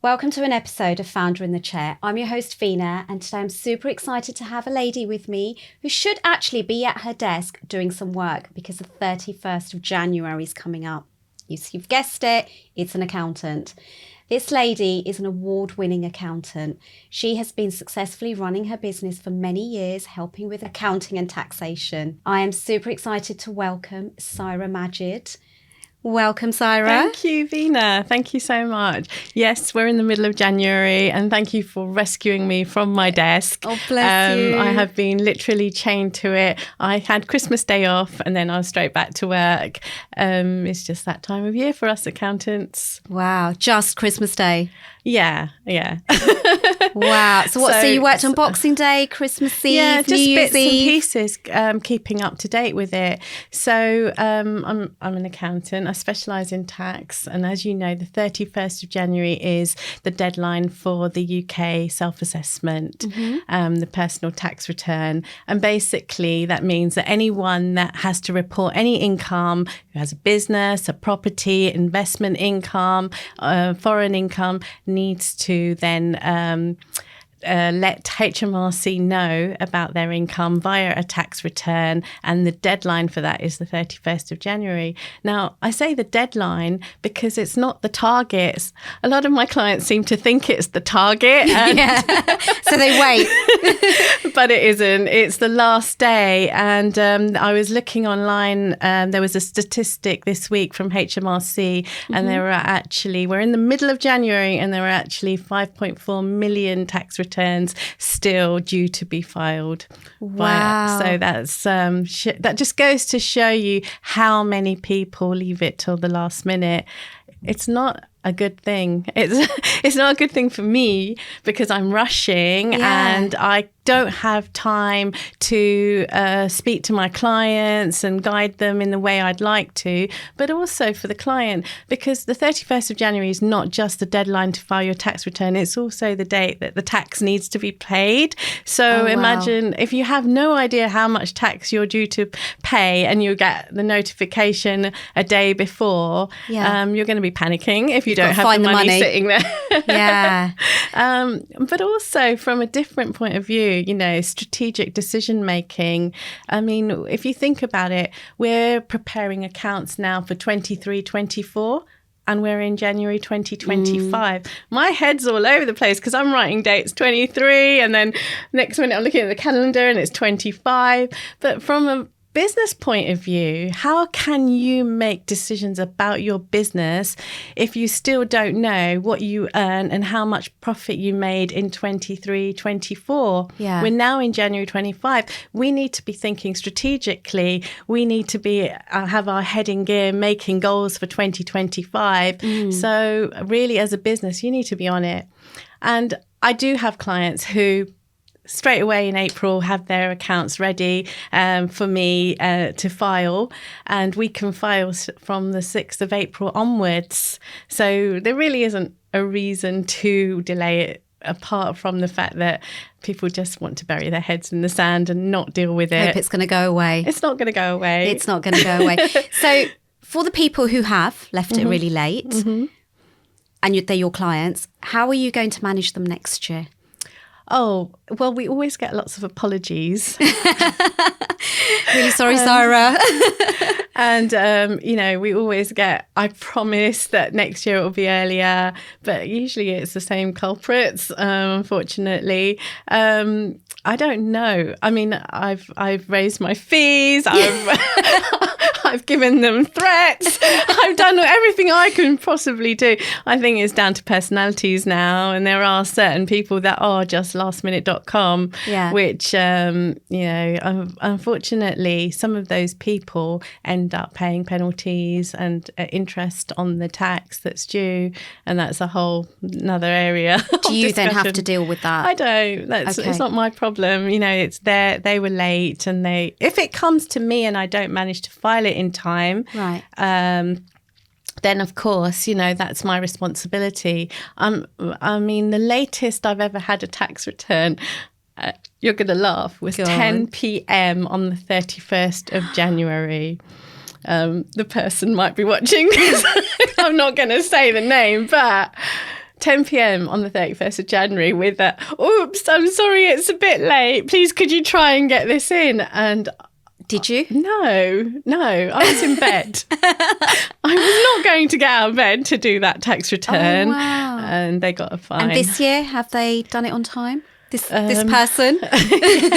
Welcome to an episode of Founder in the Chair. I'm your host, Fina, and today I'm super excited to have a lady with me who should actually be at her desk doing some work because the 31st of January is coming up. You've guessed it, it's an accountant. This lady is an award-winning accountant. She has been successfully running her business for many years, helping with accounting and taxation. I am super excited to welcome Saira Majid. Welcome, Saira. Thank you, Vina. Thank you so much. Yes, we're in the middle of January and thank you for rescuing me from my desk. Oh, bless you. I have been literally chained to it. I had Christmas Day off and then I was straight back to work. It's just that time of year for us accountants. Wow, just Christmas Day. Yeah. Wow. So you worked on Boxing Day, Christmas Eve, yeah, just New Year's bits and Eve? pieces, keeping up to date with it. So I'm an accountant. I specialise in tax, and as you know, the 31st of January is the deadline for the UK self-assessment, the personal tax return, and basically that means that anyone that has to report any income, who has a business, a property, investment income, foreign income, needs to then let HMRC know about their income via a tax return, and the deadline for that is the 31st of January. Now, I say the deadline because it's not the targets. A lot of my clients seem to think it's the target. Yeah. So they wait. But it isn't. It's the last day. And I was looking online. There was a statistic this week from HMRC, and we're in the middle of January, and there were actually 5.4 million tax returns still due to be filed. Wow. So that's that just goes to show you how many people leave it till the last minute. It's not a good thing. It's not a good thing for me because I'm rushing and I don't have time to speak to my clients and guide them in the way I'd like to, but also for the client, because the 31st of January is not just the deadline to file your tax return, it's also the date that the tax needs to be paid. So imagine if you have no idea how much tax you're due to pay and you get the notification a day before, you're going to be panicking if you don't have the money sitting there. Yeah. But also from a different point of view, strategic decision making. I mean, if you think about it, we're preparing accounts now for 23-24. And we're in January 2025. My head's all over the place because I'm writing dates 23 and then next minute I'm looking at the calendar and it's 25. But from a business point of view, how can you make decisions about your business if you still don't know what you earn and how much profit you made in 23-24? Yeah. We're now in January 25. We need to be thinking strategically. We need to be have our head in gear, making goals for 2025. So really, as a business, you need to be on it. And I do have clients who straight away in April have their accounts ready for me to file, and we can file from the 6th of April onwards. So there really isn't a reason to delay it, apart from the fact that people just want to bury their heads in the sand and not deal with it. Hope it's going to go away. It's not going to go away. It's not going to go away. So for the people who have left it really late and they're your clients, how are you going to manage them next year? Oh, well, we always get lots of apologies. Really sorry, Saira. And, we always get, I promise that next year it will be earlier, but usually it's the same culprits, unfortunately. I don't know. I mean, I've raised my fees. I've given them threats. I've done everything I can possibly do. I think it's down to personalities now, and there are certain people that are just lastminute.com, which, unfortunately, some of those people end up paying penalties and interest on the tax that's due, and that's a whole another area. Do you then have to deal with that? I don't. It's not my problem. It's they were late, and if it comes to me and I don't manage to file it in time, right. Then of course, that's my responsibility. I mean, the latest I've ever had a tax return, you're going to laugh, was 10 p.m. on the 31st of January. The person might be watching. I'm not going to say the name, but 10 p.m. on the 31st of January with a, oops, I'm sorry, it's a bit late. Please, could you try and get this in? And did you? No, I was in bed. I was not going to get out of bed to do that tax return. Oh, wow. And they got a fine. And this year, have they done it on time? This person?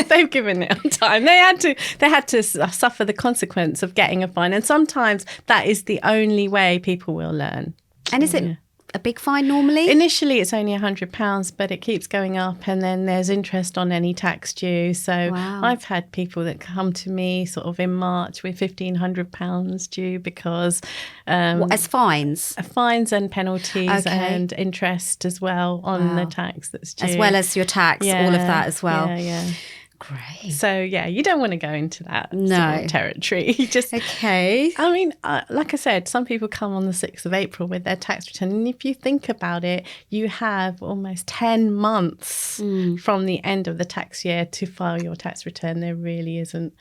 They've given it on time. They had to suffer the consequence of getting a fine. And sometimes that is the only way people will learn. And is it a big fine normally? Initially, it's only £100, but it keeps going up, and then there's interest on any tax due. So wow. I've had people that come to me sort of in March with £1,500 due because as fines? Fines and penalties and interest as well on the tax that's due. As well as your tax, all of that as well. Yeah. Great. So, you don't want to go into that sort of territory. Okay. I mean, like I said, some people come on the 6th of April with their tax return. And if you think about it, you have almost 10 months from the end of the tax year to file your tax return. There really isn't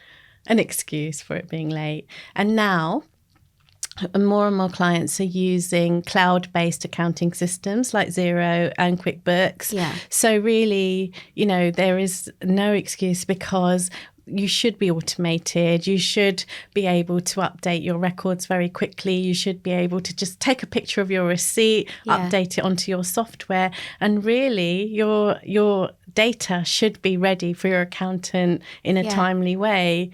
an excuse for it being late. And now, more and more clients are using cloud-based accounting systems like Xero and QuickBooks. Yeah. So really, there is no excuse because you should be automated. You should be able to update your records very quickly. You should be able to just take a picture of your receipt, update it onto your software, and really your data should be ready for your accountant in a timely way.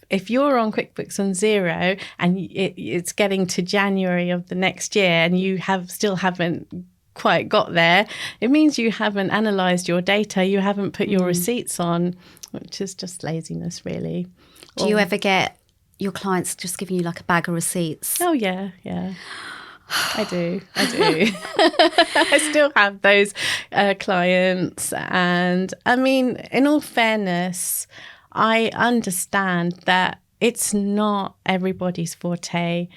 If you're on QuickBooks on Xero and it's getting to January of the next year and you still haven't quite got there, it means you haven't analysed your data, you haven't put your receipts on, which is just laziness, really. Do you ever get your clients just giving you like a bag of receipts? Oh, yeah. I do. I still have those clients. And I mean, in all fairness, I understand that it's not everybody's forte.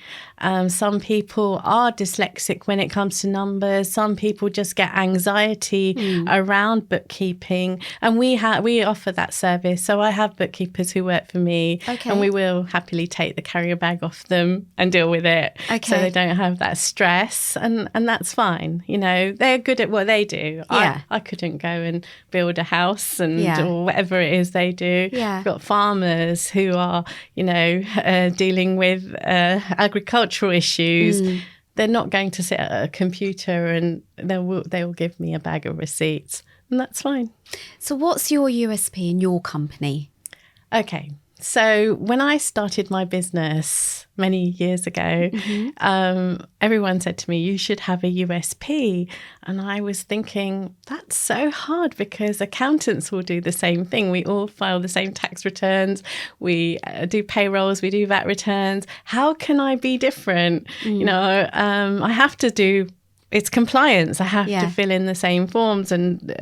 Some people are dyslexic when it comes to numbers. Some people just get anxiety around bookkeeping. And we offer that service. So I have bookkeepers who work for me and we will happily take the carrier bag off them and deal with it. So they don't have that stress. And that's fine. They're good at what they do. Yeah. I couldn't go and build a house or whatever it is they do. Yeah. We've got farmers who are, dealing with agricultural issues. They're not going to sit at a computer and they will give me a bag of receipts, and that's fine. So what's your USP in your company? Okay. So when I started my business many years ago, everyone said to me, you should have a USP. And I was thinking, that's so hard because accountants will do the same thing. We all file the same tax returns. We do payrolls. We do VAT returns. How can I be different? I have to do... It's compliance. I have to fill in the same forms and,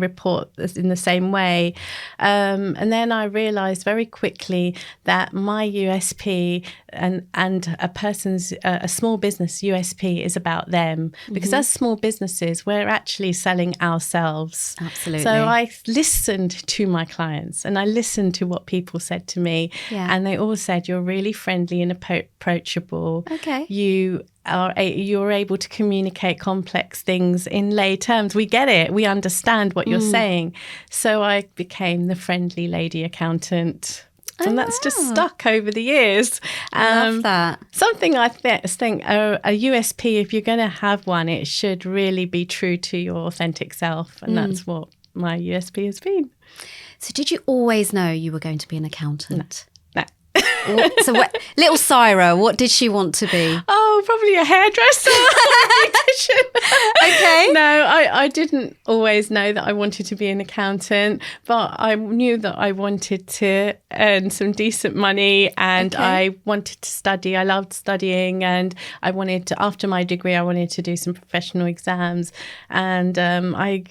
report in the same way. And then I realised very quickly that my USP and a small business USP is about them. Because as small businesses, we're actually selling ourselves. Absolutely. So I listened to my clients and I listened to what people said to me. Yeah. And they all said, you're really friendly and approachable. Okay. You're able to communicate complex things in lay terms. We get it. We understand what you're saying. So I became the friendly lady accountant. And that's just stuck over the years. I love that. Something I think a USP, if you're going to have one, it should really be true to your authentic self. And that's what my USP has been. So did you always know you were going to be an accountant? No. So little Saira, what did she want to be? Oh, probably a hairdresser. Okay. No, I didn't always know that I wanted to be an accountant, but I knew that I wanted to earn some decent money and I wanted to study. I loved studying and after my degree, I wanted to do some professional exams. And I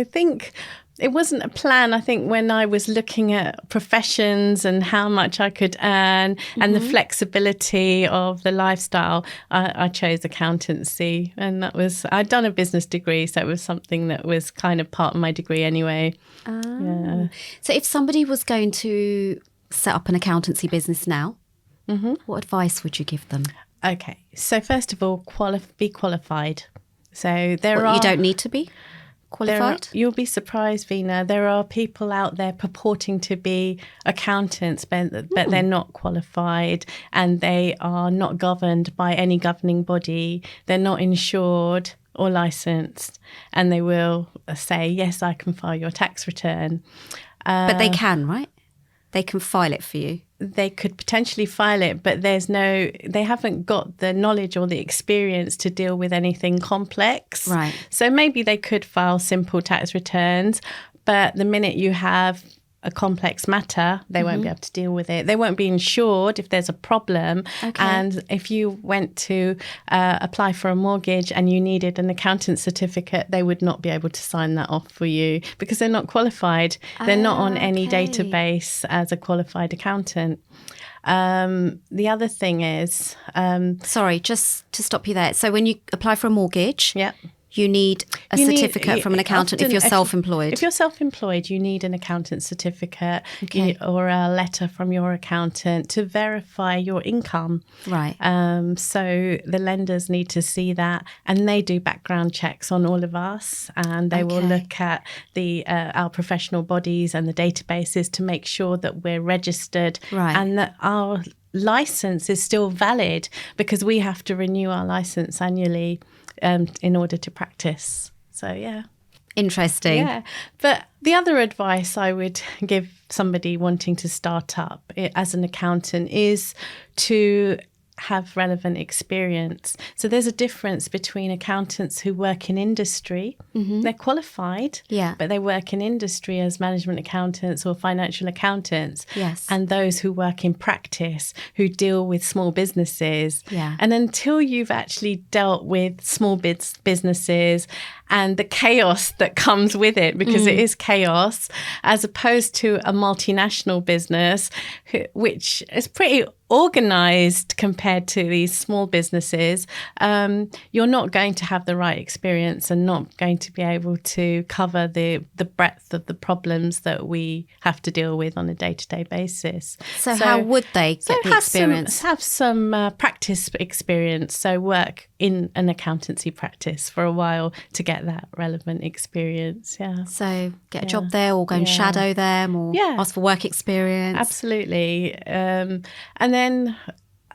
think... It wasn't a plan. I think when I was looking at professions and how much I could earn and the flexibility of the lifestyle, I chose accountancy. And I'd done a business degree, so it was something that was kind of part of my degree anyway. Yeah. So if somebody was going to set up an accountancy business now, what advice would you give them? Okay. So first of all, be qualified. So You don't need to be qualified? You'll be surprised, Vina. There are people out there purporting to be accountants, but they're not qualified, and they are not governed by any governing body. They're not insured or licensed, and they will say, yes, I can file your tax return. But they can, right? They can file it for you. They could potentially file it, but they haven't got the knowledge or the experience to deal with anything complex. Right. So maybe they could file simple tax returns, but the minute you have a complex matter, they won't be able to deal with it. They won't be insured if there's a problem. Okay. And if you went to apply for a mortgage and you needed an accountant certificate, they would not be able to sign that off for you because they're not qualified. They're not on any database as a qualified accountant. The other thing is... Sorry, just to stop you there. So when you apply for a mortgage... Yeah. You need a certificate from an accountant if you're self-employed. If you're self-employed, you need an accountant certificate or a letter from your accountant to verify your income. Right. So the lenders need to see that, and they do background checks on all of us, and they will look at our professional bodies and the databases to make sure that we're registered and that our license is still valid, because we have to renew our license annually in order to practice. So, yeah. Interesting. Yeah. But the other advice I would give somebody wanting to start up as an accountant is to have relevant experience. So there's a difference between accountants who work in industry. They're qualified, but they work in industry as management accountants or financial accountants. Yes. And those who work in practice, who deal with small businesses. Yeah. And until you've actually dealt with small businesses and the chaos that comes with it, because it is chaos, as opposed to a multinational business, which is pretty organized compared to these small businesses, you're not going to have the right experience and not going to be able to cover the breadth of the problems that we have to deal with on a day-to-day basis. So how would they get the experience? Have some practice experience. So work in an accountancy practice for a while to get that relevant experience. Yeah. So get a job there, or go and shadow them, or ask for work experience. Absolutely. And then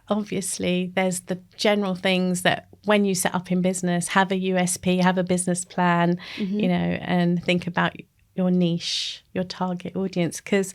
obviously there's the general things that when you set up in business, have a USP, have a business plan, and think about your niche, your target audience. Because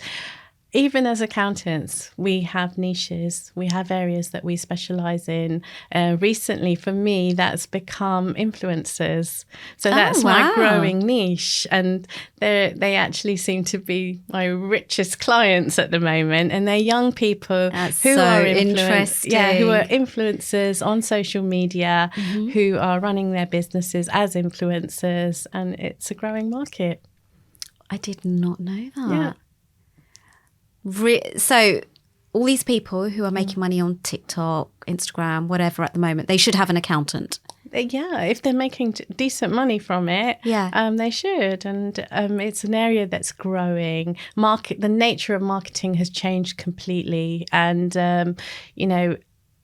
even as accountants, we have niches. We have areas that we specialize in. Recently, for me, that's become influencers. So that's my growing niche. And they actually seem to be my richest clients at the moment. And they're young people who are influencers on social media, who are running their businesses as influencers. And it's a growing market. I did not know that. Yeah. So all these people who are making money on TikTok, Instagram, whatever at the moment, they should have an accountant. Yeah, if they're making decent money from it, they should. And it's an area that's growing. The nature of marketing has changed completely. And,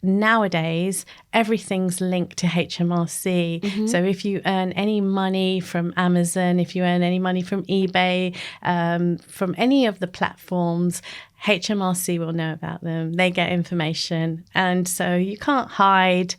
nowadays, everything's linked to HMRC. So if you earn any money from Amazon, if you earn any money from eBay, from any of the platforms, HMRC will know about them. They get information. And so you can't hide.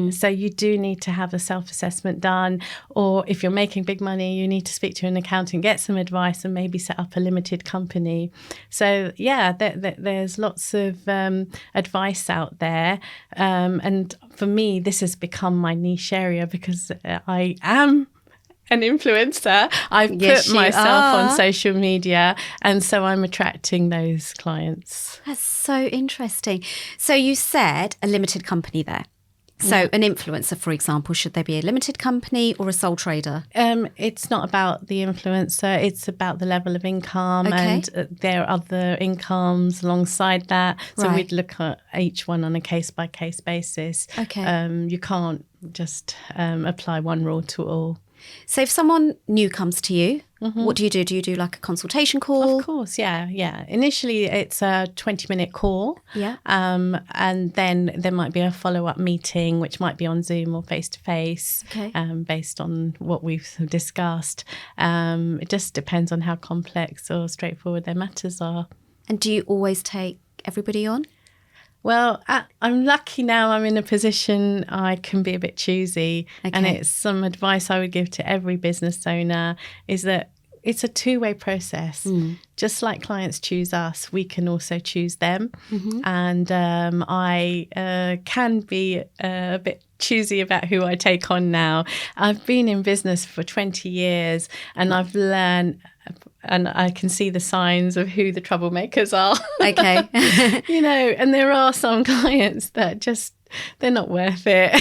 So you do need to have a self-assessment done. Or if you're making big money, you need to speak to an accountant, get some advice, and maybe set up a limited company. So, there's lots of advice out there. And for me, this has become my niche area because I am an influencer. I've put myself on social media, and so I'm attracting those clients. That's so interesting. So you said a limited company there. So an influencer, for example, should they be a limited company or a sole trader? It's not about the influencer. It's about the level of income, and there are other incomes alongside that. So we'd look at each one on a case-by-case basis. Okay. You can't just apply one rule to all. So if someone new comes to you, what do you do? Do you do like a consultation call? Of course, yeah. Initially, it's a 20-minute call. Yeah. And then there might be a follow-up meeting, which might be on Zoom or face-to-face, Okay. based on what we've discussed. It just depends on how complex or straightforward their matters are. And do you always take everybody on? Well, I'm lucky now I'm in a position I can be a bit choosy. Okay. And it's some advice I would give to every business owner is that it's a two-way process. Just like clients choose us, we can also choose them. And I can be a bit choosy about who I take on now. I've been in business for 20 years and I've learned, and I can see the signs of who the troublemakers are. Okay. And there are some clients that just, they're not worth it.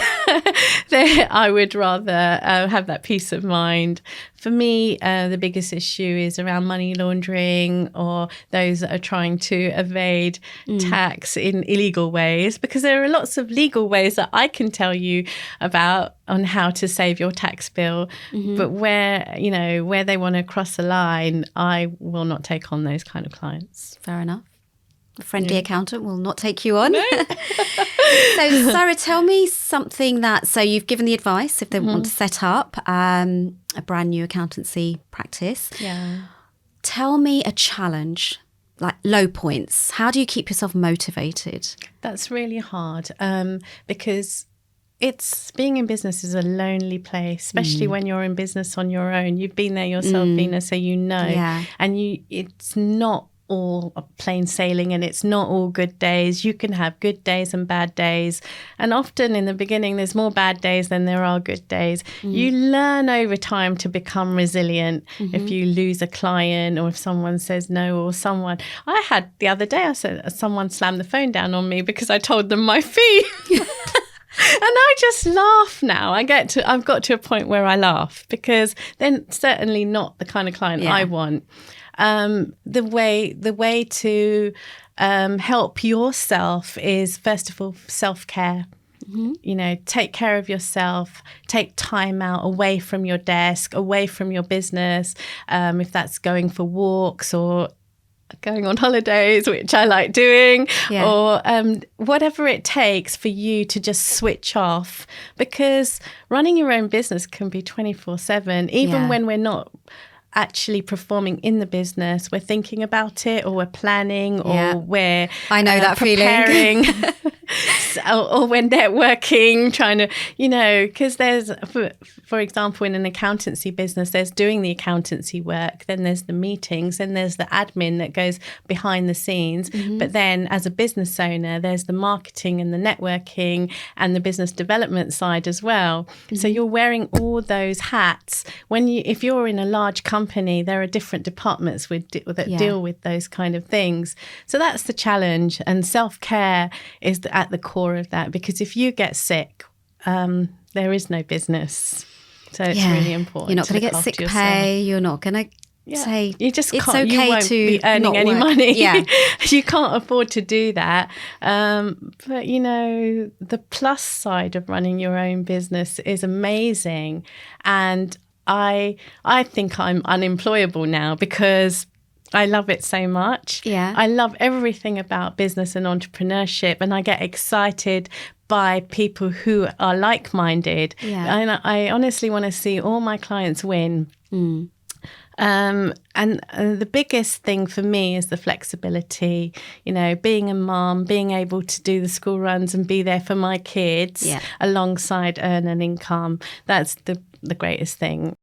I would rather have that peace of mind. For me, the biggest issue is around money laundering or those that are trying to evade tax in illegal ways, because there are lots of legal ways that I can tell you about on how to save your tax bill. But where they want to cross the line, I will not take on those kind of clients. Fair enough. A friendly accountant will not take you on. No. So, Saira, tell me something so you've given the advice if they want to set up a brand new accountancy practice. Yeah. Tell me a challenge, like low points. How do you keep yourself motivated? That's really hard because being in business is a lonely place, especially when you're in business on your own. You've been there yourself, Vina, so you know. Yeah. And it's not all plain sailing and it's not all good days. You can have good days and bad days. And often in the beginning, there's more bad days than there are good days. You learn over time to become resilient. If you lose a client or if someone says no, or I had the other day, someone slammed the phone down on me because I told them my fee. And I just laugh now. I've got to a point where I laugh because they're certainly not the kind of client I want. The way to help yourself is, first of all, self-care. Take care of yourself, take time out away from your desk, away from your business, if that's going for walks or going on holidays, which I like doing, or whatever it takes for you to just switch off, because running your own business can be 24/7, even when we're not actually performing in the business. We're thinking about it, or we're planning, or we're I know that preparing. Or we're networking, trying to, because there's, for example, in an accountancy business, there's doing the accountancy work, then there's the meetings, then there's the admin that goes behind the scenes. But then as a business owner, there's the marketing and the networking and the business development side as well. So you're wearing all those hats. If you're in a large company, there are different departments that deal with those kind of things. So that's the challenge. And self-care is at the core of that, because if you get sick, there is no business. So it's really important. You're not going to get sick pay. You're not going to say you just it's can't, okay you won't to be earning not any work. money. Yeah. You can't afford to do that. But the plus side of running your own business is amazing. And I think I'm unemployable now because I love it so much. Yeah. I love everything about business and entrepreneurship, and I get excited by people who are like-minded. Yeah. And I honestly want to see all my clients win. And the biggest thing for me is the flexibility, being a mom, being able to do the school runs and be there for my kids alongside earn an income. That's the greatest thing.